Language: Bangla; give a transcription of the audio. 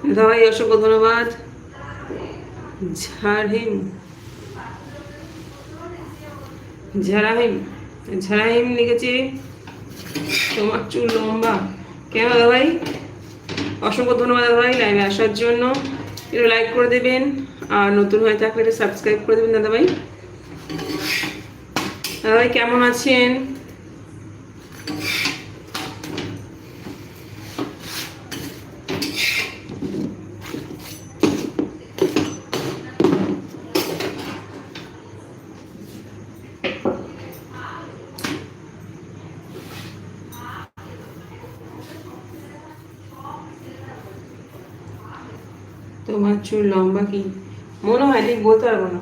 দাদাভাই অসংখ্য ধন্যবাদ। ঝাড়হিম ঝাড়াহিম ঝাড়াহিম লিখেছি তোমার চুল লম্বা কেন দাদাভাই? অসংখ্য ধন্যবাদ দাদাভাই লাইভে আসার জন্য। একটু লাইক করে দেবেন, আর নতুন হয়ে থাকলে একটু সাবস্ক্রাইব করে দেবেন দাদাভাই। দাদাভাই কেমন আছেন? তোমার চুল লম্বা কি মনে হয় ঠিক বলতে পারবো না।